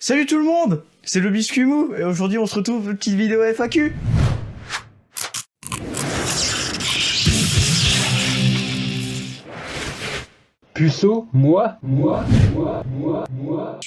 Salut tout le monde, c'est le Biscuimou et aujourd'hui on se retrouve pour une petite vidéo FAQ. Puceau, moi.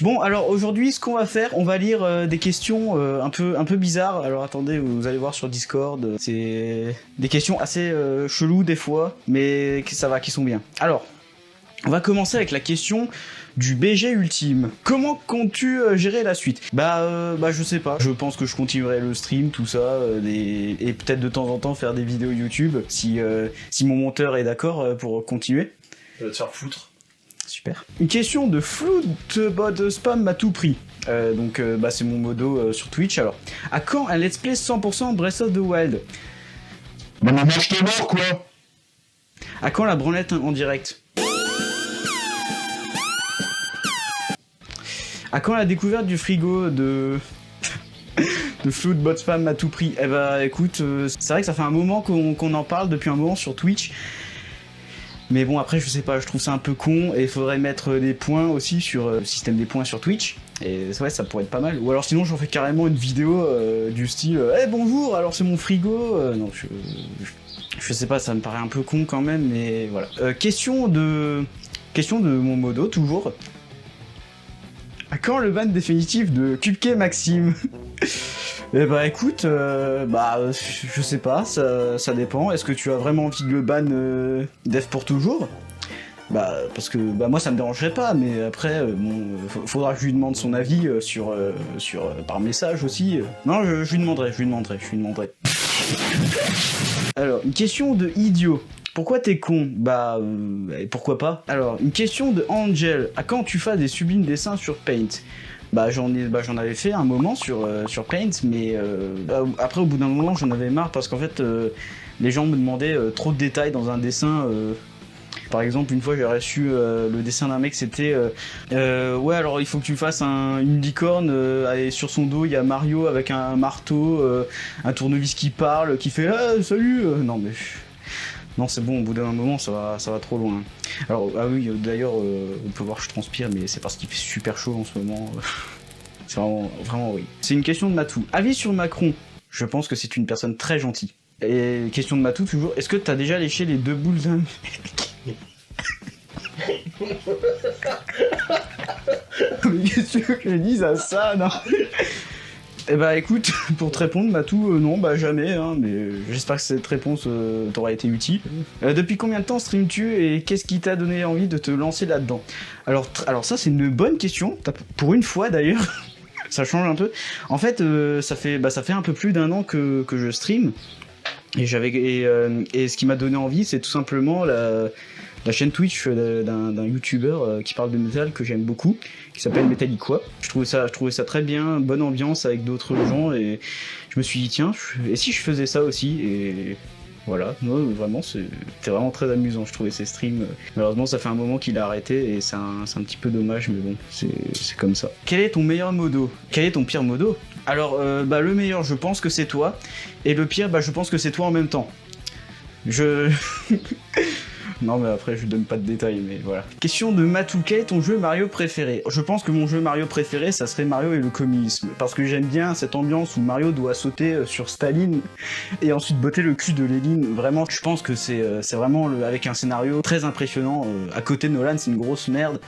Bon, alors aujourd'hui ce qu'on va faire, on va lire des questions un peu bizarres. Alors attendez, vous allez voir sur Discord, c'est des questions assez cheloues des fois, mais ça va, qui sont bien. Alors, on va commencer avec la question du BG ultime. Comment comptes-tu gérer la suite? Bah je sais pas. Je pense que je continuerai le stream, tout ça, et peut-être de temps en temps faire des vidéos YouTube si mon monteur est d'accord pour continuer. Je vais te faire foutre. Super. Une question de Floodbot Spam à tout prix. C'est mon modo sur Twitch. Alors, à quand un let's play 100% Breath of the Wild? Bah maman, je t'ai mort, quoi. À quand la branlette en direct? À quand la découverte du frigo de Floodbot Spam à tout prix? Eh bah écoute, c'est vrai que ça fait un moment qu'on en parle depuis un moment sur Twitch. Mais bon, après, je sais pas, je trouve ça un peu con, et il faudrait mettre des points aussi sur le système des points sur Twitch, et ouais, ça pourrait être pas mal. Ou alors sinon, j'en fais carrément une vidéo du style « Eh bonjour, alors c'est mon frigo !» Non, je sais pas, ça me paraît un peu con quand même, mais voilà. Question de mon modo, toujours. À quand le ban définitif de Cupcake Maxime? Eh bah écoute, je sais pas, ça dépend. Est-ce que tu as vraiment envie de le ban def pour toujours? Bah parce que moi ça me dérangerait pas, mais après faudra que je lui demande son avis par message aussi. Non, je lui demanderai. Alors, une question de idiot. Pourquoi t'es con? Pourquoi pas? Alors, une question de Angel. À quand tu fasses des sublimes dessins sur Paint? J'en avais fait un moment sur Paint, mais après au bout d'un moment j'en avais marre parce qu'en fait les gens me demandaient trop de détails dans un dessin. Par exemple, une fois j'ai reçu le dessin d'un mec, c'était ouais, alors il faut que tu fasses une licorne et sur son dos il y a Mario avec un marteau, un tournevis qui parle, qui fait salut. Non, c'est bon, au bout d'un moment, ça va trop loin. Alors, ah oui, d'ailleurs, on peut voir que je transpire, mais c'est parce qu'il fait super chaud en ce moment. C'est vraiment horrible. C'est une question de Matou. Avis sur Macron. Je pense que c'est une personne très gentille. Et question de Matou, toujours. Est-ce que t'as déjà léché les 2 boules d'un mec? Mais qu'est-ce que tu veux que je dise à ça, non? Eh bah écoute, pour te répondre, Matou, non, jamais, hein, mais j'espère que cette réponse t'aura été utile. Depuis combien de temps stream-tu et qu'est-ce qui t'a donné envie de te lancer là-dedans? Alors ça, c'est une bonne question, pour une fois d'ailleurs, ça change un peu. En fait, ça fait un peu plus d'1 an que je stream, et ce qui m'a donné envie, c'est tout simplement la chaîne Twitch d'un youtubeur qui parle de métal que j'aime beaucoup, qui s'appelle Metalliqua. Je trouvais ça très bien, bonne ambiance avec d'autres gens, et je me suis dit tiens, et si je faisais ça aussi? Et voilà, non, vraiment c'était vraiment très amusant, je trouvais ses streams. Malheureusement ça fait un moment qu'il a arrêté et c'est un petit peu dommage, mais bon, c'est comme ça. Quel est ton meilleur modo? Quel est ton pire modo? Alors le meilleur, je pense que c'est toi, et le pire, je pense que c'est toi en même temps. Non, mais après je donne pas de détails, mais voilà. Question de Matou, quel est ton jeu Mario préféré? Je pense que mon jeu Mario préféré, ça serait Mario et le communisme, parce que j'aime bien cette ambiance où Mario doit sauter sur Staline et ensuite botter le cul de Lénine. Vraiment, je pense que c'est vraiment avec un scénario très impressionnant. À côté de Nolan, c'est une grosse merde.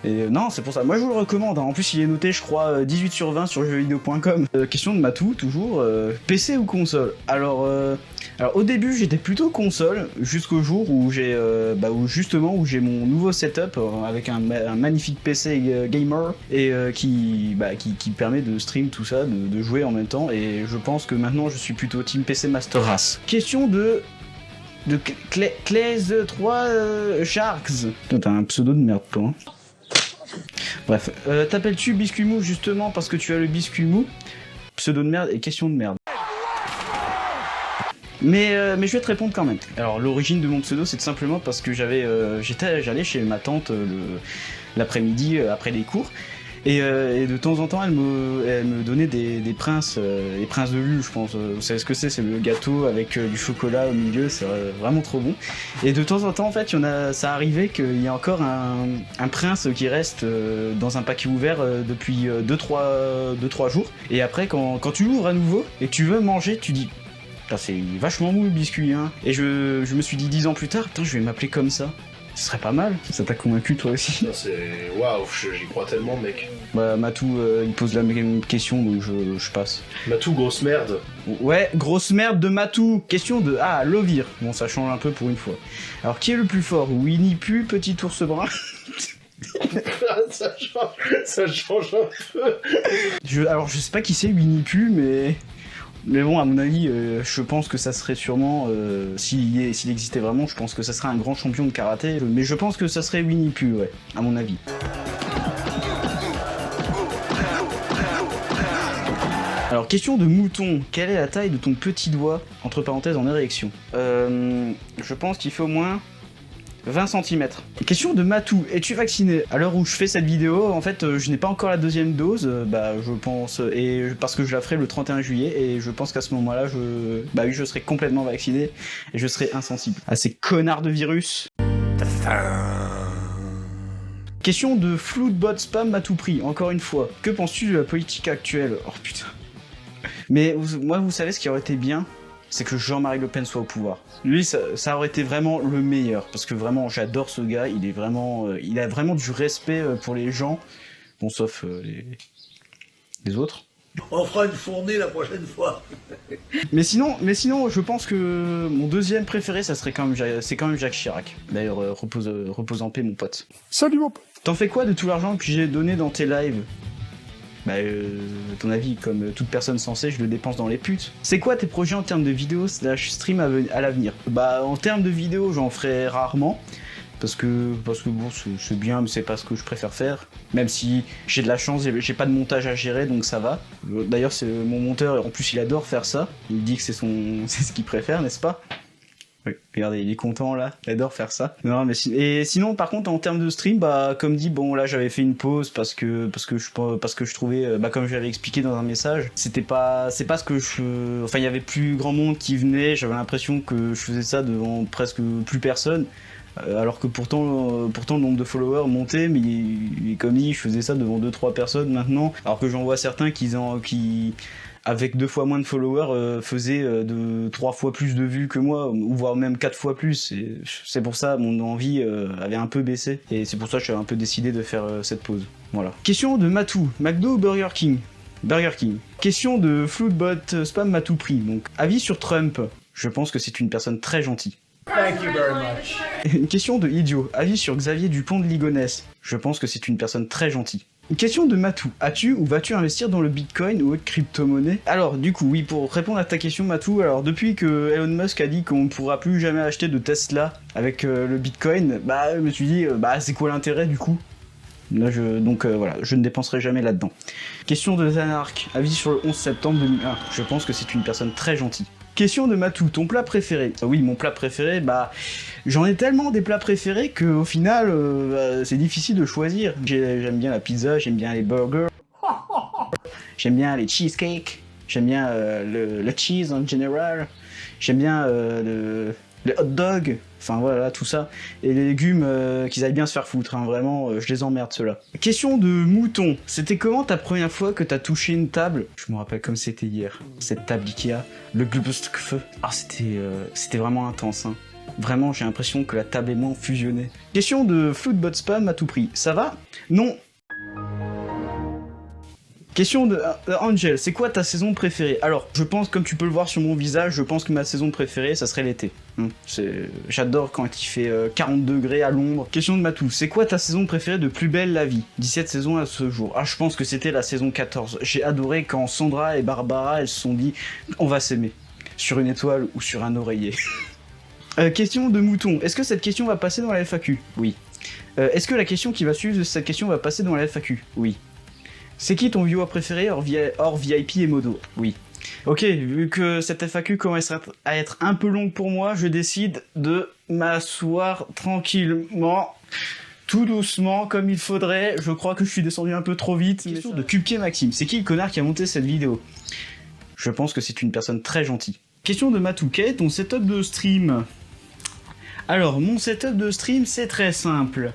Et non, c'est pour ça. Moi, je vous le recommande. Hein. En plus, il est noté, je crois, 18 sur 20 sur jeuxvideo.com. Question de Matou, toujours. PC ou console? Alors, au début, j'étais plutôt console, jusqu'au jour où j'ai mon nouveau setup avec un magnifique PC gamer et qui permet de stream tout ça, de jouer en même temps. Et je pense que maintenant, je suis plutôt team PC Master Race. Question de Clays 3 Sharks. T'as un pseudo de merde, toi. Hein. Bref, t'appelles-tu Biscuimou justement parce que tu as le Biscuimou? Pseudo de merde et question de merde. Mais je vais te répondre quand même. Alors l'origine de mon pseudo, c'est tout simplement parce que j'allais chez ma tante l'après-midi après les cours, Et de temps en temps, elle me donnait des princes, les princes de Lune, je pense. Vous savez ce que c'est le gâteau avec du chocolat au milieu, c'est vraiment trop bon. Et de temps en temps, en fait, ça arrivait qu'il y a encore un prince qui reste dans un paquet ouvert depuis 2-3 jours. Et après, quand tu l'ouvres à nouveau et que tu veux manger, tu dis... Putain, c'est vachement mou le biscuit, hein. Et je me suis dit 10 ans plus tard, putain, je vais m'appeler comme ça. Ce serait pas mal. Ça t'a convaincu toi aussi? C'est... Waouh, j'y crois tellement, mec. Bah, Matou, il pose la même question, donc je passe. Matou, grosse merde. Ouais, grosse merde de Matou. Question de... Ah, Lovir. Bon, ça change un peu pour une fois. Alors, qui est le plus fort? Winnie Pooh, petit ours brun? ça change un peu. Alors, je sais pas qui c'est Winnie Pooh, mais bon, à mon avis, je pense que ça serait sûrement, s'il existait vraiment, je pense que ça serait un grand champion de karaté, mais je pense que ça serait Winnie Pooh, ouais, à mon avis. Alors, question de mouton, quelle est la taille de ton petit doigt, entre parenthèses en érection? Je pense qu'il fait au moins 20 cm. Question de Matou, es-tu vacciné? À l'heure où je fais cette vidéo, en fait, je n'ai pas encore la deuxième dose, je pense, et parce que je la ferai le 31 juillet, et je pense qu'à ce moment-là, je serai complètement vacciné, et je serai insensible à ces connards de virus. Question de Floodbot Spam à tout prix, encore une fois. Que penses-tu de la politique actuelle? Oh putain. Mais moi, vous savez ce qui aurait été bien? C'est que Jean-Marie Le Pen soit au pouvoir. Lui, ça aurait été vraiment le meilleur, parce que vraiment, j'adore ce gars, il a vraiment du respect pour les gens, bon, sauf les autres. On fera une fournée la prochaine fois. mais sinon, je pense que mon deuxième préféré, c'est quand même Jacques Chirac. D'ailleurs, repose en paix, mon pote. Salut mon pote. T'en fais quoi de tout l'argent que j'ai donné dans tes lives? Ton avis, comme toute personne sensée, je le dépense dans les putes. C'est quoi tes projets en termes de vidéos / stream à l'avenir? En termes de vidéos, j'en ferai rarement. Parce que bon, c'est bien, mais c'est pas ce que je préfère faire. Même si j'ai de la chance, j'ai pas de montage à gérer, donc ça va. D'ailleurs, c'est mon monteur, en plus, il adore faire ça. Il dit que c'est ce qu'il préfère, n'est-ce pas? Oui, regardez, il est content là, il adore faire ça. Non, mais et sinon, par contre, en termes de stream, comme dit, bon là, j'avais fait une pause parce que je trouvais, comme j'avais expliqué dans un message, c'est pas ce que il y avait plus grand monde qui venait. J'avais l'impression que je faisais ça devant presque plus personne. Alors que pourtant le nombre de followers montait, mais comme dit, je faisais ça devant 2-3 personnes maintenant. Alors que j'en vois certains qui avec 2 fois moins de followers, faisait 3 fois plus de vues que moi, ou voire même 4 fois plus. Et c'est pour ça mon envie avait un peu baissé. Et c'est pour ça que j'ai un peu décidé de faire cette pause. Voilà. Question de Matou, McDo ou Burger King? Burger King. Question de Floodbot Spam à tout prix. Donc, avis sur Trump. Je pense que c'est une personne très gentille. Thank you very much. Une question de Idiot. Avis sur Xavier Dupont de Ligonnès. Je pense que c'est une personne très gentille. Une question de Matou. As-tu ou vas-tu investir dans le Bitcoin ou autre crypto-monnaie? Alors, du coup, oui, pour répondre à ta question, Matou, alors depuis que Elon Musk a dit qu'on ne pourra plus jamais acheter de Tesla avec le Bitcoin, je me suis dit, c'est quoi l'intérêt du coup? Là, voilà, je ne dépenserai jamais là-dedans. Question de Zanark. Avis sur le 11 septembre 2001. Je pense que c'est une personne très gentille. Question de Matou, ton plat préféré? Oui, mon plat préféré, j'en ai tellement des plats préférés qu'au final, c'est difficile de choisir. J'aime bien la pizza, j'aime bien les burgers, j'aime bien les cheesecakes, j'aime bien le cheese en général, j'aime bien les hot dogs, enfin voilà, tout ça. Et les légumes, qu'ils aillent bien se faire foutre, hein, vraiment, je les emmerde ceux-là. Question de Mouton, c'était comment ta première fois que t'as touché une table? Je me rappelle comme c'était hier, cette table Ikea, le Glubstfeu. Ah, c'était vraiment intense, hein. Vraiment, j'ai l'impression que la table et moi ont fusionné. Question de Floodbot Spam à tout prix, ça va? Non. Question de Angel, c'est quoi ta saison préférée? Alors, je pense, comme tu peux le voir sur mon visage, je pense que ma saison préférée, ça serait l'été. J'adore quand il fait 40 degrés à l'ombre. Question de Matou, c'est quoi ta saison préférée de Plus belle la vie? 17 saisons à ce jour. Ah, je pense que c'était la saison 14. J'ai adoré quand Sandra et Barbara, elles se sont dit, on va s'aimer. Sur une étoile ou sur un oreiller. Question de Mouton, est-ce que cette question va passer dans la FAQ? Oui. Est-ce que la question qui va suivre de cette question va passer dans la FAQ? Oui. C'est qui ton viewer préféré hors VIP et Modo? Oui. Ok, vu que cette FAQ commence à être un peu longue pour moi, je décide de m'asseoir tranquillement tout doucement, comme il faudrait. Je crois que je suis descendu un peu trop vite. Question de Cupquet Maxime. C'est qui le connard qui a monté cette vidéo? Je pense que c'est une personne très gentille. Question de Matou. Quel est ton setup de stream? Alors, mon setup de stream, c'est très simple.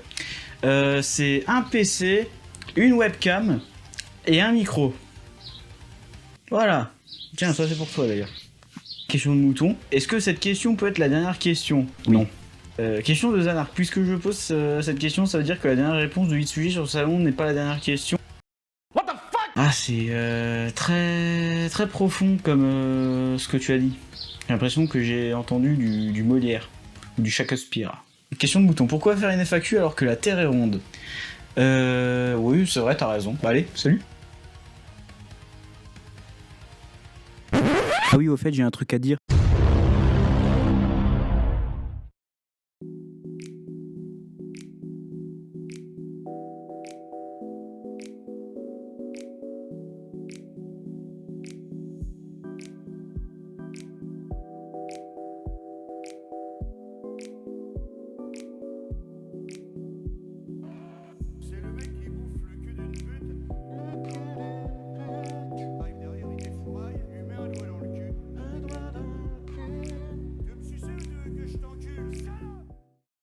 C'est un PC, une webcam et un micro. Voilà. Tiens, ça c'est pour toi d'ailleurs. Question de Mouton. Est-ce que cette question peut être la dernière question? Non. Question de Zanark. Puisque je pose cette question, ça veut dire que la dernière réponse de 8 sujets sur le salon n'est pas la dernière question. What the fuck? Ah, c'est très très profond comme ce que tu as dit. J'ai l'impression que j'ai entendu du Molière ou du Shakespeare. Question de Mouton. Pourquoi faire une FAQ alors que la Terre est ronde? Oui, c'est vrai, t'as raison. Bah allez, salut. Ah oui, au fait, j'ai un truc à dire.